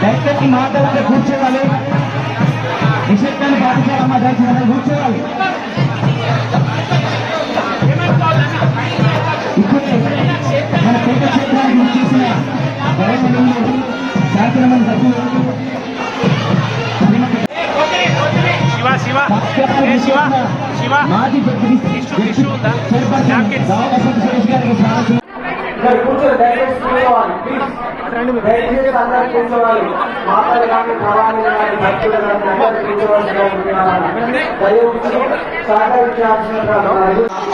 దయచేసి మాట్లాడితే కూర్చోవాలి, నిశ్శబ్దాన్ని పాటించాలమ్మా, దయచేసి కూర్చోవాలి. ఇప్పుడే మన పేట క్షేత్రానికి చేసిన గవర్నమెంట్ శాసనమండలి సభ్యులు మాజీ చైర్పర్సన్ సురేష్ గారికి దయచేసి అందరూ కూర్చోవాలి. మాటలు కానీ ప్రమాణాలు కానీ భక్తులు కానీ అందరూ కూర్చోవలసిన సహకరించాల్సిన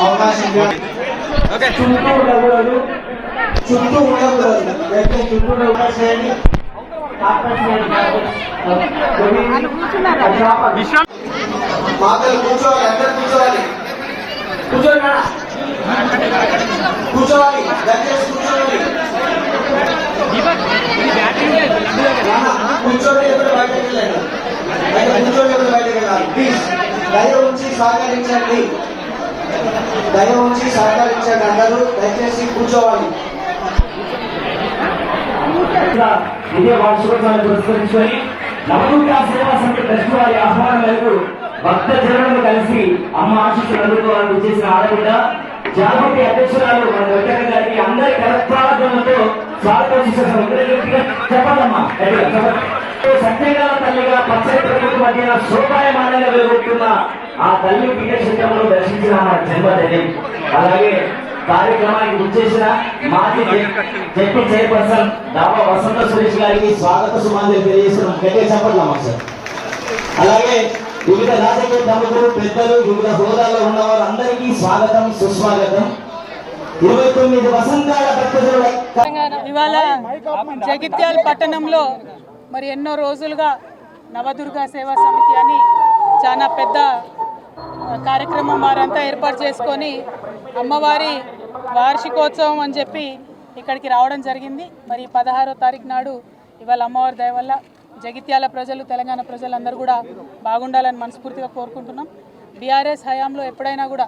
అవకాశం చుట్టూ ఉండకూడదు, చుట్టూ ఉండకూడదు. దయచేసి చుట్టూ చేయండి. మాటలు కూర్చోవాలి, అందరూ కూర్చోవాలి. కూర్చోండి మేడం, కూర్చోవాలి. దయచేసి కూర్చోవాలి. కూర్చోండి, ఎప్పుడు బయటకు వెళ్ళండి. కూర్చోండి, ఎప్పుడు బయటకు వెళ్ళాలి. ప్లీజ్ దయ ఉంచి సహకరించండి, దయ ఉంచి సహకరించండి. అందరూ దయచేసి కూర్చోవాలి. ఇదే వార్షికోత్సవాన్ని పురస్కరించుకొని నవదుర్గా సేవా సమితి ట్రస్ట్ వారి ఆహ్వానం మేరకు భక్త జనులను కలిసి అమ్మ ఆశీస్సులు అందుకోవాలని చేసిన ఆడబిడ్డ జాగృతి అధ్యక్షురాలు మన వెంకట గారికి అందరి కరత్వాలతో స్వాగతం చెప్పాలమ్మా. సత్యగాల తల్లిగా పచ్చని ప్రకృతి మధ్యన శోభాయమానంగా వెలుగొట్టున్న ఆ తల్లి పీఠ క్షేత్రంలో దర్శించిన మన జన్మదినం. అలాగే కార్యక్రమానికి విచ్చేసిన మాజీ జడ్పీ చైర్పర్సన్ దాబా వసంత సురేష్ గారికి స్వాగత సుమాంజలి తెలియజేస్తున్నాం. గట్టిగా చెప్పట్లమ్మా సార్. అలాగే వివిధ రాజకీయ ప్రముఖులు, పెద్దలు, వివిధ హోదాల్లో ఉన్నవారు అందరికీ స్వాగతం, సుస్వాగతం. 29 వసంతాల భక్తుల ఇవాళ జగిత్యాల పట్టణంలో మరి ఎన్నో రోజులుగా నవదుర్గా సేవా సమితి అని చాలా పెద్ద కార్యక్రమం వారంతా ఏర్పాటు చేసుకొని అమ్మవారి వార్షికోత్సవం అని చెప్పి ఇక్కడికి రావడం జరిగింది. మరి 16వ తారీఖు నాడు ఇవాళ అమ్మవారి దయ వల్ల జగిత్యాల ప్రజలు, తెలంగాణ ప్రజలందరూ కూడా బాగుండాలని మనస్ఫూర్తిగా కోరుకుంటున్నాం. బీఆర్ఎస్ హయాంలో ఎప్పుడైనా కూడా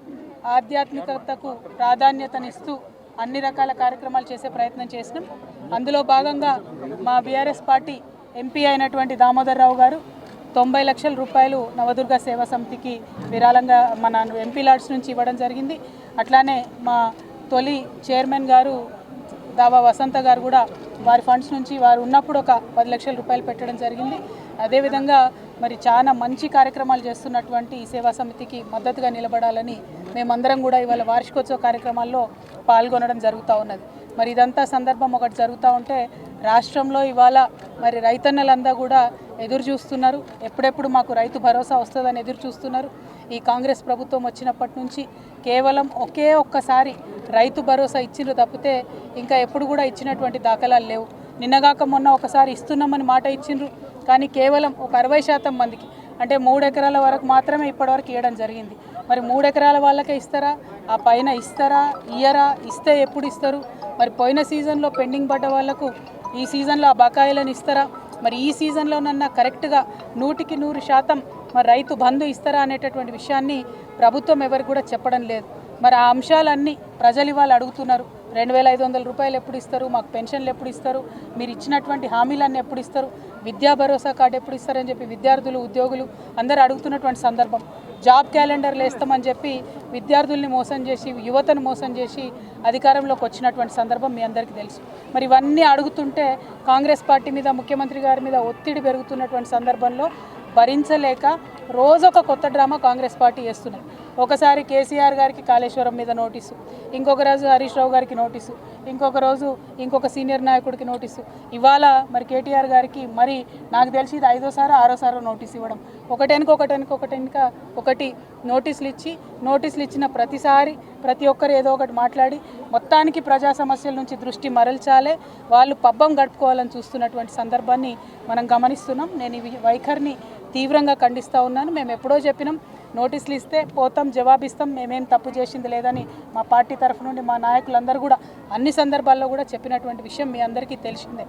ఆధ్యాత్మికతకు ప్రాధాన్యతనిస్తూ అన్ని రకాల కార్యక్రమాలు చేసే ప్రయత్నం చేసినాం. అందులో భాగంగా మా బీఆర్ఎస్ పార్టీ ఎంపీ అయినటువంటి దామోదర్ రావు గారు 90 లక్షల రూపాయలు నవదుర్గా సేవా సమితికి విరాళంగా మన ఎంపీ లాడ్స్ నుంచి ఇవ్వడం జరిగింది. అట్లానే మా తొలి చైర్మన్ గారు దావా వసంత గారు కూడా వారి ఫండ్స్ నుంచి వారు ఉన్నప్పుడు ఒక 10 లక్షల రూపాయలు పెట్టడం జరిగింది. అదేవిధంగా మరి చాలా మంచి కార్యక్రమాలు చేస్తున్నటువంటి ఈ సేవా సమితికి మద్దతుగా నిలబడాలని మేమందరం కూడా ఇవాళ వార్షికోత్సవ కార్యక్రమాల్లో పాల్గొనడం జరుగుతూ ఉన్నది. మరి ఇదంతా సందర్భం ఒకటి జరుగుతూ ఉంటే రాష్ట్రంలో ఇవాళ మరి రైతన్నలంతా కూడా ఎదురు చూస్తున్నారు. ఎప్పుడెప్పుడు మాకు రైతు భరోసా వస్తుందని ఎదురు చూస్తున్నారు. ఈ కాంగ్రెస్ ప్రభుత్వం వచ్చినప్పటి నుంచి కేవలం ఒక్కసారి రైతు భరోసా ఇచ్చిండ్రు తప్పితే ఇంకా ఎప్పుడు కూడా ఇచ్చినటువంటి దాఖలాలు లేవు. నిన్నగాక మొన్న ఒకసారి ఇస్తున్నామని మాట ఇచ్చిండ్రు, కానీ కేవలం ఒక 60% మందికి, అంటే 3 ఎకరాల వరకు మాత్రమే ఇప్పటివరకు ఇవ్వడం జరిగింది. మరి 3 ఎకరాల వాళ్ళకే ఇస్తారా, ఆ పైన ఇస్తారా, ఇయ్యరా, ఇస్తే ఎప్పుడు ఇస్తారు? మరి పోయిన సీజన్లో పెండింగ్ పడ్డ వాళ్లకు ఈ సీజన్లో ఆ బకాయిలను ఇస్తారా? మరి ఈ సీజన్లోనన్నా కరెక్ట్గా 100% మరి రైతు బంధు ఇస్తారా అనేటటువంటి విషయాన్ని ప్రభుత్వం ఎవరికి కూడా చెప్పడం లేదు. మరి ఆ అంశాలన్నీ ప్రజలు ఇవాళ అడుగుతున్నారు. 2500 రూపాయలు ఎప్పుడు ఇస్తారు, మాకు పెన్షన్లు ఎప్పుడు ఇస్తారు, మీరు ఇచ్చినటువంటి హామీలన్నీ ఎప్పుడు ఇస్తారు, విద్యా భరోసా కార్డు ఎప్పుడు ఇస్తారని చెప్పి విద్యార్థులు, ఉద్యోగులు అందరూ అడుగుతున్నటువంటి సందర్భం. జాబ్ క్యాలెండర్లు వేస్తామని చెప్పి విద్యార్థుల్ని మోసం చేసి, యువతను మోసం చేసి అధికారంలోకి వచ్చినటువంటి సందర్భం మీ అందరికీ తెలుసు. మరి ఇవన్నీ అడుగుతుంటే కాంగ్రెస్ పార్టీ మీద, ముఖ్యమంత్రి గారి మీద ఒత్తిడి పెరుగుతున్నటువంటి సందర్భంలో భరించలేక రోజొక కొత్త డ్రామా కాంగ్రెస్ పార్టీ చేస్తున్నది. ఒకసారి కేసీఆర్ గారికి కాళేశ్వరం మీద నోటీసు, ఇంకొక రోజు హరీష్ రావు గారికి నోటీసు, ఇంకొక రోజు ఇంకొక సీనియర్ నాయకుడికి నోటీసు, ఇవాళ మరి కేటీఆర్ గారికి మరి నాకు తెలిసి ఇది 5వ 6వ నోటీసు ఇవ్వడం, ఒకటి నోటీసులు ఇచ్చిన ప్రతిసారి ప్రతి ఒక్కరు ఏదో ఒకటి మాట్లాడి మొత్తానికి ప్రజా సమస్యల నుంచి దృష్టి మరల్చాలే, వాళ్ళు పబ్బం గడుపుకోవాలని చూస్తున్నటువంటి సందర్భాన్ని మనం గమనిస్తున్నాం. నేను ఈ వైఖరిని తీవ్రంగా ఖండిస్తూ ఉన్నాను. మేము ఎప్పుడో చెప్పినాం, నోటీసులు ఇస్తే పోతాం, జవాబిస్తాం, మేమేం తప్పు చేసింది లేదని మా పార్టీ తరఫు నుండి మా నాయకులందరూ కూడా అన్ని సందర్భాల్లో కూడా చెప్పినటువంటి విషయం మీ అందరికీ తెలిసిందే.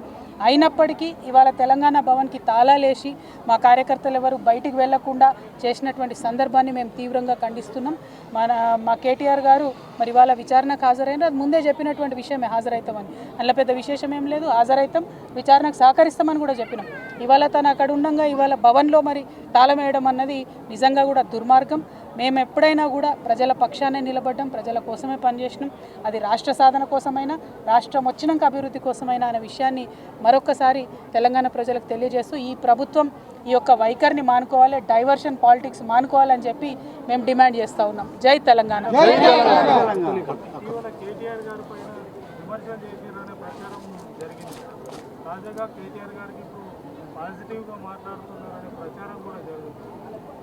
అయినప్పటికీ ఇవాళ తెలంగాణ భవన్కి తాళాలేసి మా కార్యకర్తలు ఎవరు బయటికి వెళ్లకుండా చేసినటువంటి సందర్భాన్ని మేము తీవ్రంగా ఖండిస్తున్నాం. మా కేటీఆర్ గారు మరి ఇవాళ విచారణకు హాజరైన అది ముందే చెప్పినటువంటి విషయమే, హాజరవుతామని. అందులో పెద్ద విశేషం ఏం లేదు, హాజరవుతాం, విచారణకు సహకరిస్తామని కూడా చెప్పినాం. ఇవాళ తను అక్కడ ఉండగా ఇవాళ భవన్లో మరి తాళం వేయడం అన్నది నిజంగా కూడా దుర్మార్గం. మేము ఎప్పుడైనా కూడా ప్రజల పక్షానే నిలబడ్డాం, ప్రజల కోసమే పనిచేసినాం. అది రాష్ట్ర సాధన కోసమైనా, రాష్ట్రం వచ్చినాక అభివృద్ధి కోసమైనా అనే విషయాన్ని మరొకసారి తెలంగాణ ప్రజలకు తెలియజేస్తూ ఈ ప్రభుత్వం ఈ యొక్క వైఖరిని మానుకోవాలి, డైవర్షన్ పాలిటిక్స్ మానుకోవాలని చెప్పి మేము డిమాండ్ చేస్తూ ఉన్నాం. జై తెలంగాణ.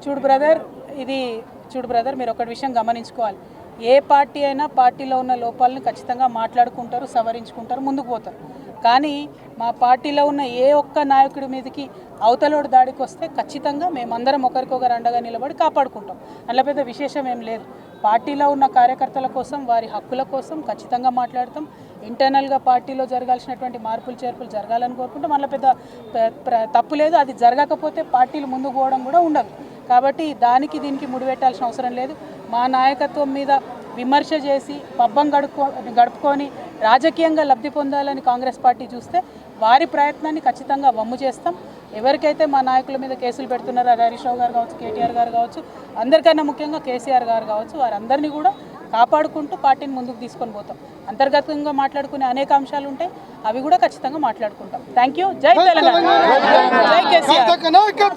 చూడు బ్రదర్ మీరు ఒకటి విషయం గమనించుకోవాలి. ఏ పార్టీ అయినా పార్టీలో ఉన్న లోపాలను ఖచ్చితంగా మాట్లాడుకుంటారు, సవరించుకుంటారు, ముందుకు పోతారు. కానీ మా పార్టీలో ఉన్న ఏ ఒక్క నాయకుడి మీదకి అవతలోడు దాడికి వస్తే ఖచ్చితంగా మేమందరం ఒకరికొకరు అండగా నిలబడి కాపాడుకుంటాం. అందులో పెద్ద విశేషం ఏం లేదు. పార్టీలో ఉన్న కార్యకర్తల కోసం, వారి హక్కుల కోసం ఖచ్చితంగా మాట్లాడతాం. ఇంటర్నల్గా పార్టీలో జరగాల్సినటువంటి మార్పులు చేర్పులు జరగాలని కోరుకుంటాం. అందులో పెద్ద తప్పు లేదు. అది జరగకపోతే పార్టీలు ముందుకు పోవడం కూడా ఉండదు. కాబట్టి దానికి దీనికి ముడిపెట్టాల్సిన అవసరం లేదు. మా నాయకత్వం మీద విమర్శ చేసి పబ్బం గడుపుకొని రాజకీయంగా లబ్ధి పొందాలని కాంగ్రెస్ పార్టీ చూస్తే వారి ప్రయత్నాన్ని ఖచ్చితంగా వమ్ము చేస్తాం. ఎవరికైతే మా నాయకుల మీద కేసులు పెడుతున్నారో, హరీష్ రావు గారు కావచ్చు, కేటీఆర్ గారు కావచ్చు, అందరికన్నా ముఖ్యంగా కేసీఆర్ గారు కావచ్చు, వారందరినీ కూడా కాపాడుకుంటూ పార్టీని ముందుకు తీసుకొని పోతాం. అంతర్గతంగా మాట్లాడుకునే అనేక అంశాలు ఉంటాయి, అవి కూడా ఖచ్చితంగా మాట్లాడుకుంటాం. Thank you. జై తెలంగాణ. జై కేసీఆర్.